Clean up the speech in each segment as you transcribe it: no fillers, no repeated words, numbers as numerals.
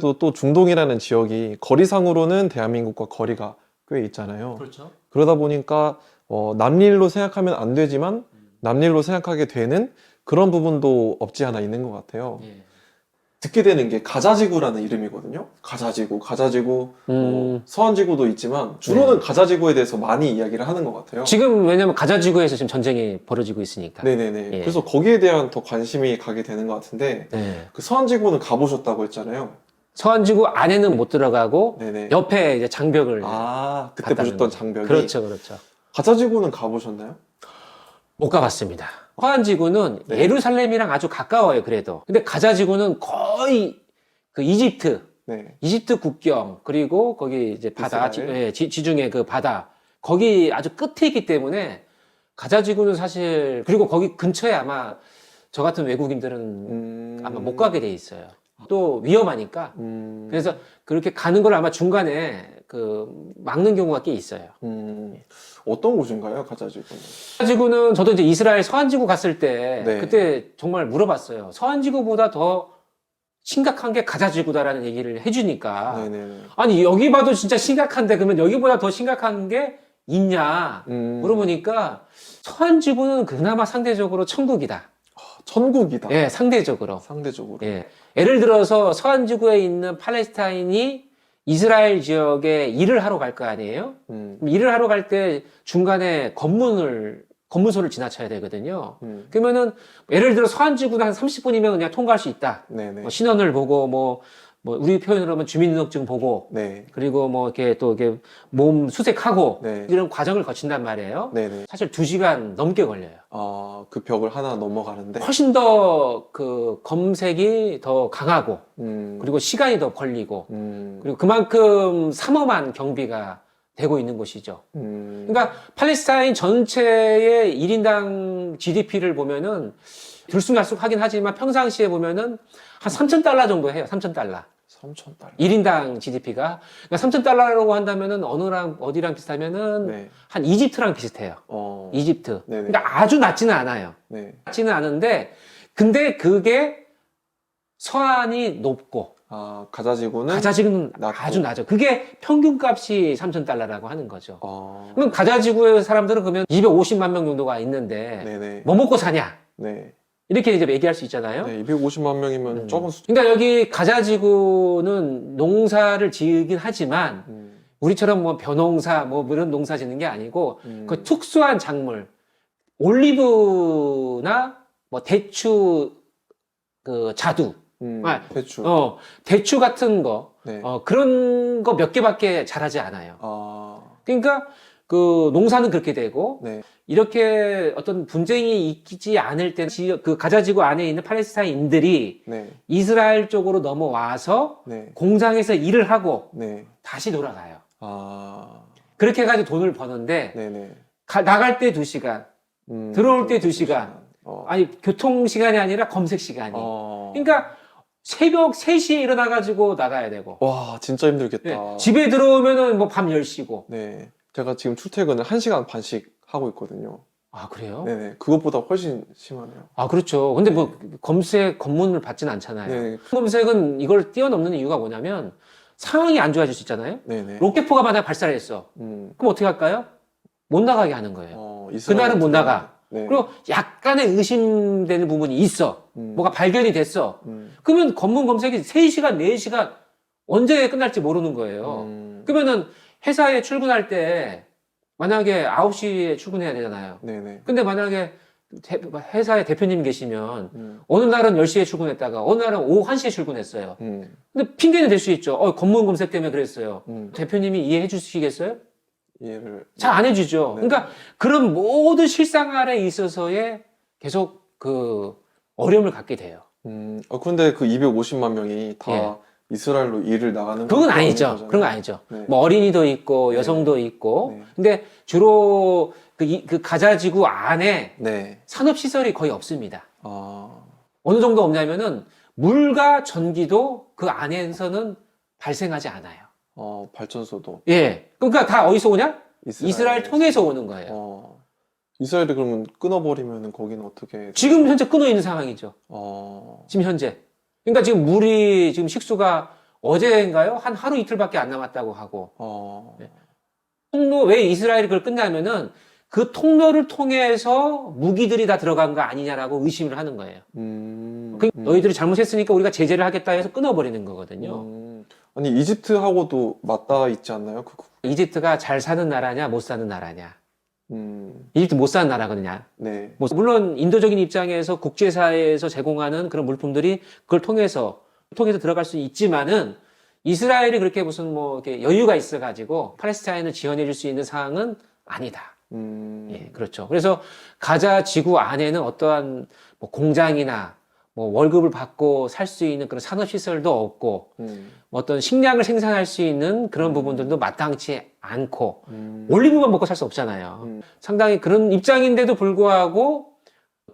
또 중동이라는 지역이 거리상으로는 대한민국과 거리가 꽤 있잖아요. 그렇죠. 그러다 보니까 남일로 생각하면 안 되지만 남일로 생각하게 되는 그런 부분도 없지 않아 있는 것 같아요. 예. 듣게 되는 게 가자지구라는 이름이거든요. 가자지구, 서한지구도 있지만 주로는 네. 가자지구에 대해서 많이 이야기를 하는 것 같아요. 지금 왜냐면 가자지구에서 지금 전쟁이 벌어지고 있으니까. 네네네. 예. 그래서 거기에 대한 더 관심이 가게 되는 것 같은데 네. 그 서한지구는 가보셨다고 했잖아요. 서한지구 안에는 못 들어가고 네네. 옆에 이제 장벽을 아, 그때 봤다는 보셨던 거죠. 장벽이. 그렇죠, 그렇죠. 가자지구는 가보셨나요? 못 가봤습니다. 서한지구는 네. 예루살렘이랑 아주 가까워요, 그래도. 근데 가자지구는 거의 그 이집트 네. 국경, 그리고 거기 이제 바다, 이스라엘. 지중해 그 바다, 거기 아주 끝에 있기 때문에 가자지구는 사실, 그리고 거기 근처에 아마 저 같은 외국인들은 아마 못 가게 돼 있어요. 또 위험하니까. 그래서 그렇게 가는 걸 아마 중간에 그 막는 경우가 꽤 있어요. 어떤 곳인가요, 가자지구는? 서한지구는 저도 이제 이스라엘 서한지구 갔을 때 네. 그때 정말 물어봤어요. 서한지구보다 더 심각한 게 가자지구다라는 얘기를 해주니까 네네. 아니 여기 봐도 진짜 심각한데 그러면 여기보다 더 심각한 게 있냐 물어보니까 서한지구는 그나마 상대적으로 천국이다. 천국이다. 예, 상대적으로. 상대적으로. 예. 예를 들어서 서한지구에 있는 팔레스타인이 이스라엘 지역에 일을 하러 갈 거 아니에요? 그럼 일을 하러 갈 때 중간에 검문소를 지나쳐야 되거든요. 그러면은 예를 들어 서한지구는 한 30분이면 그냥 통과할 수 있다. 네네. 뭐 신원을 보고 뭐 우리 표현으로 하면 주민등록증 보고 네. 그리고 뭐 이렇게 또 이렇게 몸 수색하고 네. 이런 과정을 거친단 말이에요. 네네. 사실 2시간 넘게 걸려요. 아, 그 벽을 하나 넘어가는데. 훨씬 더 그 검색이 더 강하고 음. 그리고 시간이 더 걸리고 음. 그리고 그만큼 삼엄한 경비가 되고 있는 곳이죠. 그러니까 팔레스타인 전체의 1인당 GDP를 보면은 들쑥날쑥 하긴 하지만 평상시에 보면은 한 3,000달러 정도 해요. 3,000달러. 3,000달러. 1인당 GDP가. 그러니까 3,000달러라고 한다면은 어디랑 비슷하면은 네. 한 이집트랑 비슷해요. 이집트. 네네. 그러니까 아주 낮지는 않아요. 네. 낮지는 않은데 근데 그게 서한이 높고 아, 가자지구는 가자지구는 낮고. 아주 낮아. 그게 평균값이 3,000달러라고 하는 거죠. 아. 그럼 가자지구의 사람들은 그러면 250만 명 정도가 있는데 네네. 뭐 먹고 사냐? 네. 이렇게 이제 얘기할 수 있잖아요. 네, 250만 명이면 적은 수. 그러니까 여기 가자지구는 농사를 지으긴 하지만 우리처럼 뭐 벼농사 뭐 이런 농사 짓는 게 아니고 그 특수한 작물 올리브나 뭐 대추 그 자두 대추. 대추 같은 거 네. 그런 거 몇 개밖에 자라지 않아요. 아. 그러니까 그 농사는 그렇게 되고 네. 이렇게 어떤 분쟁이 있지 않을 때 그 가자지구 안에 있는 팔레스타인들이 네. 이스라엘 쪽으로 넘어와서 네. 공장에서 일을 하고 네. 다시 돌아가요. 아. 그렇게 해가지고 돈을 버는데 네네. 나갈 때 2시간, 들어올 때 2시간. 어. 아니 교통 시간이 아니라 검색 시간이. 어. 그러니까 새벽 3시에 일어나가지고 나가야 되고. 와, 진짜 힘들겠다. 네. 집에 들어오면은 뭐 밤 10시고. 네. 제가 지금 출퇴근을 1시간 반씩 하고 있거든요. 아, 그래요? 네네. 그것보다 훨씬 심하네요. 아, 그렇죠. 근데 뭐 검문을 받진 않잖아요. 네. 검색은 이걸 뛰어넘는 이유가 뭐냐면 상황이 안 좋아질 수 있잖아요. 네네. 로켓포가 만약 발사를 했어. 그럼 어떻게 할까요? 못 나가게 하는 거예요. 그날은 못 나가. 네. 그리고 약간의 의심되는 부분이 있어. 뭐가 발견이 됐어. 그러면 검문 검색이 3시간, 4시간 언제 끝날지 모르는 거예요. 그러면은 회사에 출근할 때 만약에 9시에 출근해야 되잖아요. 네네. 근데 만약에 회사에 대표님 계시면 어느 날은 10시에 출근했다가 어느 날은 오후 1시에 출근했어요. 근데 핑계는 될 수 있죠. 검문 검색 때문에 그랬어요. 대표님이 이해해 주시겠어요? 이해를. 잘 안 해주죠. 네. 그러니까 그런 모든 실생활에 있어서의 계속 그 어려움을 갖게 돼요. 근데 그 250만 명이 다 예. 이스라엘로 일을 나가는 그건 건 아니죠. 거잖아요. 그런 거 아니죠. 네. 뭐 어린이도 있고 네. 여성도 있고. 네. 근데 주로 그 가자지구 안에 네. 산업시설이 거의 없습니다. 아. 어느 정도 없냐면은 물과 전기도 그 안에서는 발생하지 않아요. 발전소도. 예. 그러니까 다 어디서 오냐? 이스라엘. 이스라엘 통해서 오는 거예요. 이스라엘이 그러면 끊어버리면 거기는 어떻게. 지금 현재 끊어 있는 상황이죠. 어. 지금 현재. 그러니까 지금 물이 지금 식수가 어제인가요? 한 하루 이틀밖에 안 남았다고 하고. 네. 통로, 왜 이스라엘이 그걸 끝나면은 그 통로를 통해서 무기들이 다 들어간 거 아니냐라고 의심을 하는 거예요. 너희들이 잘못했으니까 우리가 제재를 하겠다 해서 끊어버리는 거거든요. 아니, 이집트하고도 맞닿아 있지 않나요? 이집트가 잘 사는 나라냐, 못 사는 나라냐. 이집트 못 사는 나라거든요. 네. 물론 인도적인 입장에서 국제사회에서 제공하는 그런 물품들이 그걸 통해서 들어갈 수 있지만은 이스라엘이 그렇게 무슨 뭐 이렇게 여유가 있어가지고 팔레스타인을 지원해줄 수 있는 상황은 아니다. 예, 그렇죠. 그래서 가자 지구 안에는 어떠한 뭐 공장이나 뭐 월급을 받고 살 수 있는 그런 산업시설도 없고 어떤 식량을 생산할 수 있는 그런 부분들도 마땅치 않고 올리브만 먹고 살 수 없잖아요. 상당히 그런 입장인데도 불구하고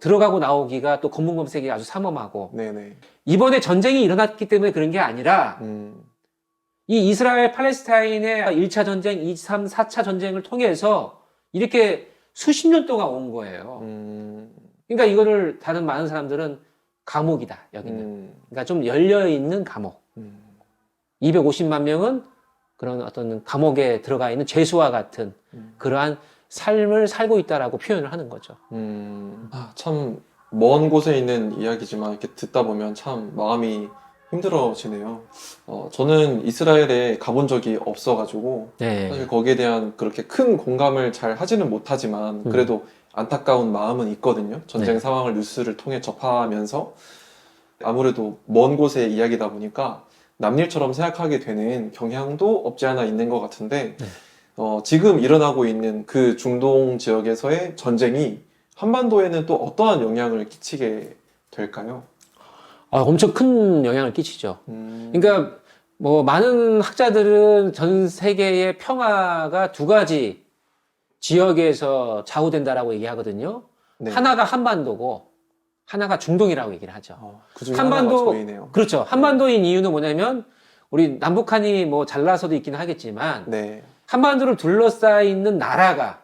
들어가고 나오기가 또 검문검색이 아주 삼엄하고 네네. 이번에 전쟁이 일어났기 때문에 그런 게 아니라 이 이스라엘 팔레스타인의 1차 전쟁, 2, 3, 4차 전쟁을 통해서 이렇게 수십 년 동안 온 거예요. 그러니까 이거를 다른 많은 사람들은 감옥이다, 여기는. 그러니까 좀 열려있는 감옥. 250만 명은 그런 어떤 감옥에 들어가 있는 죄수와 같은 그러한 삶을 살고 있다라고 표현을 하는 거죠. 참 먼 곳에 있는 이야기지만 이렇게 듣다 보면 참 마음이 힘들어지네요. 저는 이스라엘에 가본 적이 없어가지고 네. 사실 거기에 대한 그렇게 큰 공감을 잘 하지는 못하지만 그래도 안타까운 마음은 있거든요. 전쟁 네. 상황을 뉴스를 통해 접하면서 아무래도 먼 곳의 이야기다 보니까 남일처럼 생각하게 되는 경향도 없지 않아 있는 것 같은데 네. 지금 일어나고 있는 그 중동 지역에서의 전쟁이 한반도에는 또 어떠한 영향을 끼치게 될까요? 엄청 큰 영향을 끼치죠. 그러니까 뭐 많은 학자들은 전 세계의 평화가 두 가지 지역에서 좌우된다라고 얘기하거든요. 네. 하나가 한반도고 하나가 중동이라고 얘기를 하죠. 그중에 하나가 저희네요. 그렇죠. 한반도인 이유는 뭐냐면 우리 남북한이 뭐 잘나서도 있기는 하겠지만 네. 한반도를 둘러싸여 있는 나라가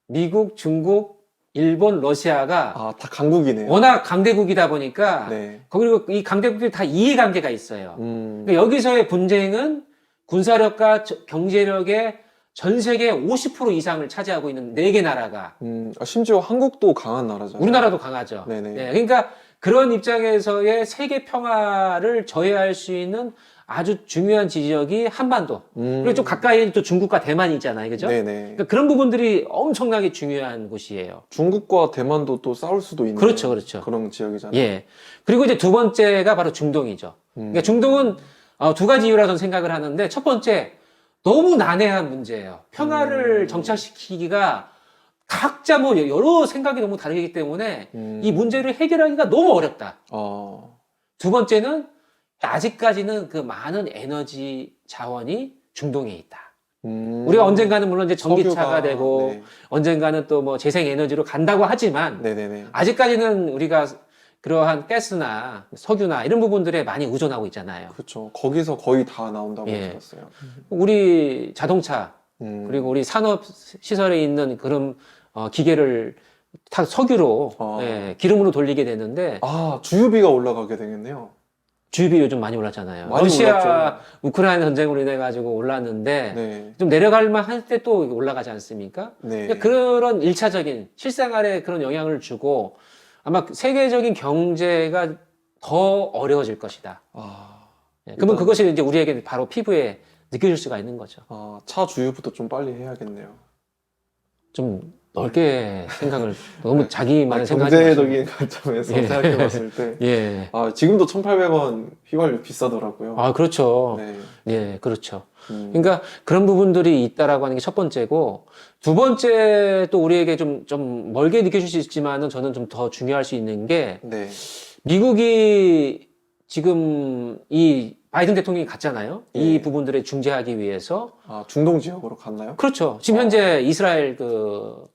미국, 중국, 일본, 러시아가 다 강국이네요. 워낙 강대국이다 보니까 네. 그리고 이 강대국들이 다 이해관계가 있어요. 음. 그러니까 여기서의 분쟁은 군사력과 경제력의 전 세계 50% 이상을 차지하고 있는 4개 나라가 심지어 한국도 강한 나라잖아요. 우리나라도 강하죠. 네네. 네, 그러니까 그런 입장에서의 세계 평화를 저해할 수 있는 아주 중요한 지역이 한반도. 그리고 좀 가까이에 또 중국과 대만이 있잖아요. 그죠? 네네. 그러니까 그런 부분들이 엄청나게 중요한 곳이에요. 중국과 대만도 또 싸울 수도 있는 그렇죠, 그렇죠. 그런 지역이잖아요. 예. 그리고 이제 두 번째가 바로 중동이죠. 그러니까 중동은 두 가지 이유라 저는 생각을 하는데 첫 번째, 너무 난해한 문제예요. 평화를 정착시키기가 각자 뭐 여러 생각이 너무 다르기 때문에 이 문제를 해결하기가 너무 어렵다. 두 번째는 아직까지는 그 많은 에너지 자원이 중동에 있다. 우리가 언젠가는 물론 이제 전기차가 되고 네. 언젠가는 또 뭐 재생 에너지로 간다고 하지만 네네네. 아직까지는 우리가 그러한 가스나 석유나 이런 부분들에 많이 의존하고 있잖아요. 그렇죠. 거기서 거의 다 나온다고 예. 들었어요. 우리 자동차 그리고 우리 산업 시설에 있는 그런 기계를 다 석유로 예, 기름으로 돌리게 되는데 주유비가 올라가게 되겠네요. 주유비 요즘 많이 올랐잖아요. 많이 러시아 올랐죠. 우크라이나 전쟁으로 인해 가지고 올랐는데 네. 좀 내려갈 만할 때 또 올라가지 않습니까? 네. 그러니까 그런 일차적인 실생활에 그런 영향을 주고 아마 세계적인 경제가 더 어려워질 것이다. 예, 그러면 그것이 이제 우리에게 바로 피부에 느껴질 수가 있는 거죠. 차 주유부터 좀 빨리 해야겠네요. 좀 넓게 생각을 너무 자기만의 생각하지 경제적인 관점에서 예. 생각해 봤을 때 예. 지금도 1,800원 휘발유 비싸더라고요. 그렇죠. 네. 예, 그렇죠. 그러니까 그런 부분들이 있다라고 하는 게 첫 번째고, 두 번째 또 우리에게 좀 멀게 느껴질 수 있지만은 저는 좀 더 중요할 수 있는 게, 네. 미국이 지금 이 바이든 대통령이 갔잖아요. 예. 이 부분들을 중재하기 위해서. 중동 지역으로 갔나요? 그렇죠. 지금 현재 이스라엘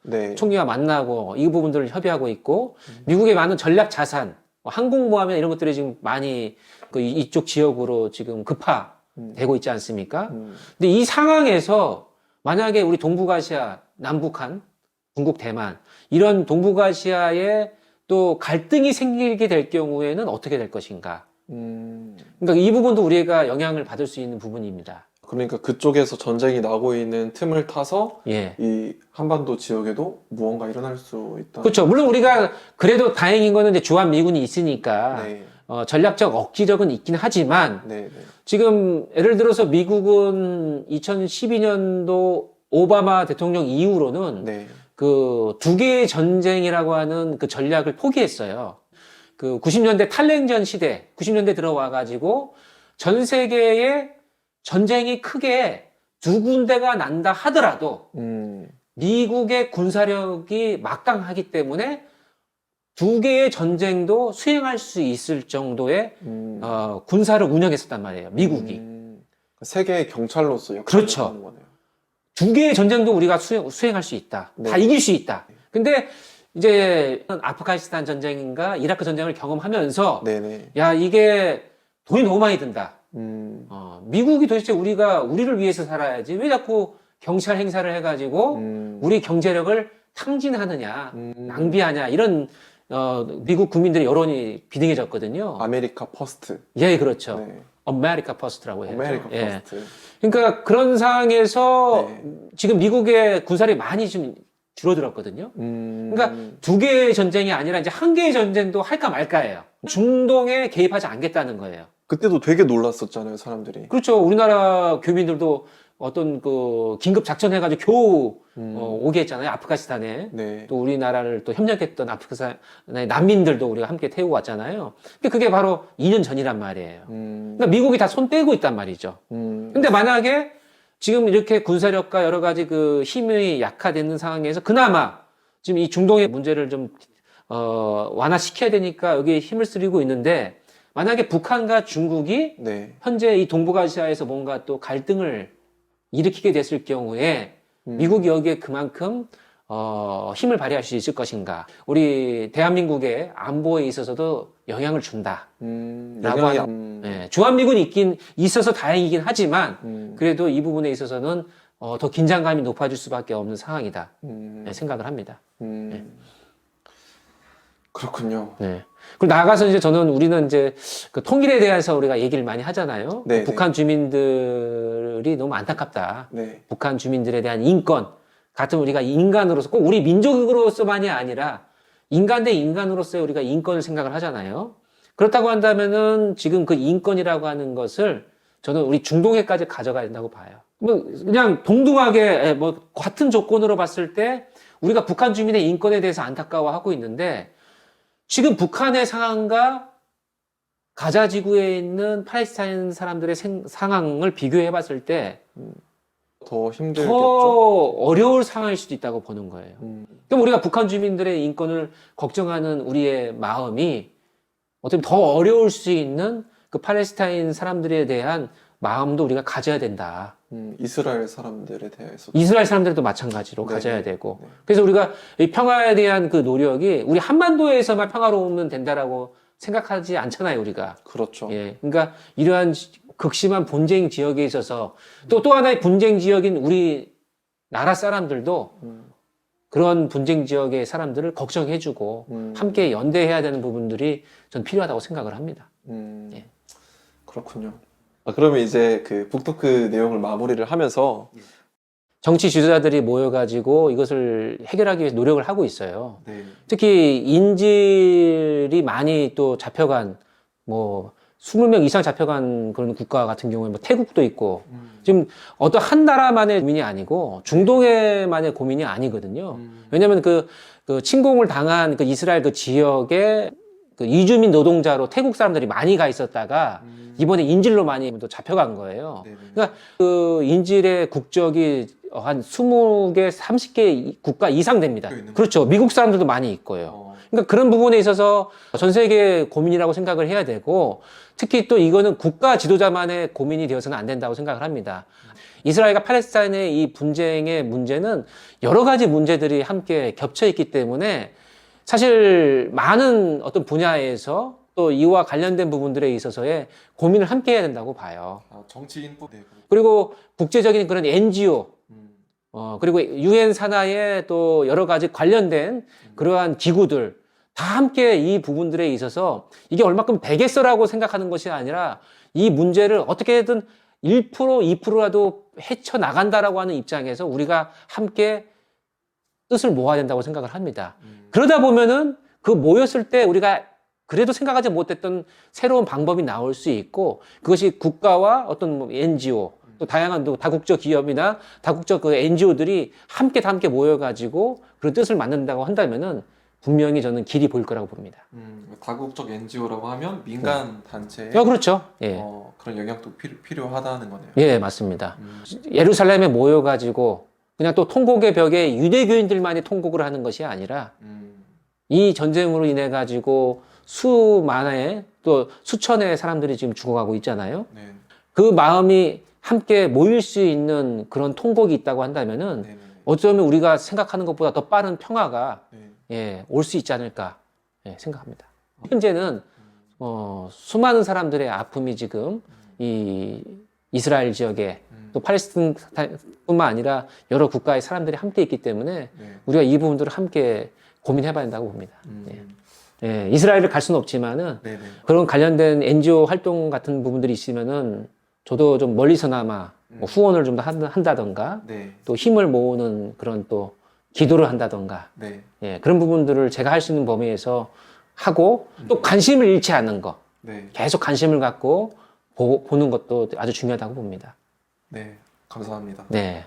네. 총리와 만나고 이 부분들을 협의하고 있고, 미국의 많은 전략 자산, 항공모함이나 이런 것들이 지금 많이 이쪽 지역으로 지금 급파되고 있지 않습니까? 근데 이 상황에서 만약에 우리 동북아시아, 남북한, 중국, 대만, 이런 동북아시아에 또 갈등이 생기게 될 경우에는 어떻게 될 것인가? 그러니까 이 부분도 우리가 영향을 받을 수 있는 부분입니다. 그러니까 그쪽에서 전쟁이 나고 있는 틈을 타서 예. 이 한반도 지역에도 무언가 일어날 수 있다. 그렇죠. 물론 우리가 그래도 다행인 거는 이제 주한 미군이 있으니까 네. 전략적 억지력은 있긴 하지만 네, 네. 지금 예를 들어서 미국은 2012년도 오바마 대통령 이후로는 네. 그 두 개의 전쟁이라고 하는 그 전략을 포기했어요. 그 90년대 탈냉전 시대, 90년대 들어와 가지고 전 세계에 전쟁이 크게 두 군데가 난다 하더라도 미국의 군사력이 막강하기 때문에 두 개의 전쟁도 수행할 수 있을 정도의 군사를 운영했었단 말이에요. 미국이. 세계의 경찰로서 역할을 그렇죠. 하는 거네요. 두 개의 전쟁도 우리가 수행할 수 있다. 네. 다 이길 수 있다. 근데 이제 아프가니스탄 전쟁인가 이라크 전쟁을 경험하면서 네네. 야, 이게 돈이 너무 많이 든다. 미국이 도대체 우리를 위해서 살아야지. 왜 자꾸 경찰 행사를 해가지고 우리 경제력을 탕진하느냐, 낭비하냐, 이런, 미국 국민들의 여론이 비등해졌거든요. 아메리카 퍼스트. 예, 그렇죠. 네. 아메리카 퍼스트라고 해요. 아메리카 예. 퍼스트. 그러니까 그런 상황에서 네. 지금 미국의 군사력이 많이 좀 줄어들었거든요. 그러니까 두 개의 전쟁이 아니라 이제 한 개의 전쟁도 할까 말까예요. 중동에 개입하지 않겠다는 거예요. 그때도 되게 놀랐었잖아요, 사람들이. 그렇죠. 우리나라 교민들도 어떤 그 긴급 작전 해가지고 겨우 오게 했잖아요. 아프가니스탄에. 네. 또 우리나라를 또 협력했던 아프가니스탄의 난민들도 우리가 함께 태우고 왔잖아요. 근데 그게 바로 2년 전이란 말이에요. 그러니까 미국이 다 손 떼고 있단 말이죠. 근데 만약에 지금 이렇게 군사력과 여러 가지 그 힘이 약화되는 상황에서 그나마 지금 이 중동의 문제를 좀 완화시켜야 되니까 여기에 힘을 쓰리고 있는데 만약에 북한과 중국이 네. 현재 이 동북아시아에서 뭔가 또 갈등을 일으키게 됐을 경우에 미국이 여기에 그만큼 힘을 발휘할 수 있을 것인가. 우리 대한민국의 안보에 있어서도 영향을 준다. 라고 하는, 예, 주한미군이 있어서 다행이긴 하지만 그래도 이 부분에 있어서는 더 긴장감이 높아질 수밖에 없는 상황이다. 네, 생각을 합니다. 네. 그렇군요. 네. 그리고 나아가서 이제 우리는 이제 그 통일에 대해서 우리가 얘기를 많이 하잖아요. 네, 북한 주민들이 너무 안타깝다. 네. 북한 주민들에 대한 인권 같은 우리가 인간으로서 꼭 우리 민족으로서만이 아니라 인간 대 인간으로서의 우리가 인권을 생각을 하잖아요. 그렇다고 한다면은 지금 그 인권이라고 하는 것을 저는 우리 중동에까지 가져가야 된다고 봐요. 뭐 그냥 동등하게 뭐 같은 조건으로 봤을 때 우리가 북한 주민의 인권에 대해서 안타까워하고 있는데 지금 북한의 상황과 가자 지구에 있는 팔레스타인 사람들의 상황을 비교해 봤을 때 더 힘들겠죠. 더 어려울 상황일 수도 있다고 보는 거예요. 그럼 우리가 북한 주민들의 인권을 걱정하는 우리의 마음이 어떻게 더 어려울 수 있는 그 팔레스타인 사람들에 대한 마음도 우리가 가져야 된다. 이스라엘 사람들에 대해서. 이스라엘 사람들도 마찬가지로 네. 가져야 되고. 네. 그래서 우리가 이 평화에 대한 그 노력이 우리 한반도에서만 평화로우면 된다라고 생각하지 않잖아요, 우리가. 그렇죠. 예. 그러니까 이러한 극심한 분쟁 지역에 있어서 또 하나의 분쟁 지역인 우리 나라 사람들도 그런 분쟁 지역의 사람들을 걱정해주고 함께 연대해야 되는 부분들이 전 필요하다고 생각을 합니다. 예. 그렇군요. 그러면 이제 그 북토크 내용을 마무리를 하면서 정치 지도자들이 모여가지고 이것을 해결하기 위해서 노력을 하고 있어요. 네. 특히 인질이 많이 또 잡혀간 뭐 20명 이상 잡혀간 그런 국가 같은 경우에 뭐 태국도 있고 지금 어떤 한 나라만의 고민이 아니고 중동에만의 고민이 아니거든요. 왜냐하면 그 침공을 당한 그 이스라엘 그 지역에 그 이주민 노동자로 태국 사람들이 많이 가 있었다가 이번에 인질로 많이 또 잡혀간 거예요. 네네. 그러니까 그 인질의 국적이 한 20개, 30개 국가 이상 됩니다. 그렇죠. 미국 사람들도 많이 있고요. 그러니까 그런 부분에 있어서 전 세계 고민이라고 생각을 해야 되고 특히 또 이거는 국가 지도자만의 고민이 되어서는 안 된다고 생각을 합니다. 이스라엘과 팔레스타인의 이 분쟁의 문제는 여러 가지 문제들이 함께 겹쳐 있기 때문에 사실 많은 어떤 분야에서 또 이와 관련된 부분들에 있어서의 고민을 함께 해야 된다고 봐요. 정치인뿐. 네. 그리고 국제적인 그런 NGO, 그리고 유엔 산하의 또 여러 가지 관련된 그러한 기구들 다 함께 이 부분들에 있어서 이게 얼마큼 되겠어라고 생각하는 것이 아니라 이 문제를 어떻게든 1%, 2%라도 헤쳐나간다라고 하는 입장에서 우리가 함께 뜻을 모아야 된다고 생각을 합니다. 그러다 보면은 그 모였을 때 우리가 그래도 생각하지 못했던 새로운 방법이 나올 수 있고 그것이 국가와 어떤 뭐 NGO 또 다양한 또 다국적 기업이나 다국적 그 NGO들이 함께 모여가지고 그런 뜻을 만든다고 한다면은 분명히 저는 길이 보일 거라고 봅니다. 다국적 NGO라고 하면 민간 단체의 그렇죠. 예. 그런 영향도 필요하다는 거네요. 예, 맞습니다. 예루살렘에 모여가지고 그냥 또 통곡의 벽에 유대교인들만이 통곡을 하는 것이 아니라 이 전쟁으로 인해 가지고 수만의 또 수천의 사람들이 지금 죽어가고 있잖아요. 네. 그 마음이 함께 모일 수 있는 그런 통곡이 있다고 한다면은 네네. 어쩌면 우리가 생각하는 것보다 더 빠른 평화가 네. 예, 올 수 있지 않을까 생각합니다. 현재는 수많은 사람들의 아픔이 지금 이 이스라엘 지역에 또 팔레스타인뿐만 아니라 여러 국가의 사람들이 함께 있기 때문에 네. 우리가 이 부분들을 함께 고민해봐야 된다고 봅니다. 예, 이스라엘을 갈 수는 없지만은 네네. 그런 관련된 NGO 활동 같은 부분들이 있으면은 저도 좀 멀리서나마 뭐 후원을 좀 한다던가 네. 또 힘을 모으는 그런 또 기도를 한다던가 네. 예, 그런 부분들을 제가 할 수 있는 범위에서 하고 또 관심을 잃지 않는 거 네. 계속 관심을 갖고 보는 것도 아주 중요하다고 봅니다. 네. 감사합니다. 네.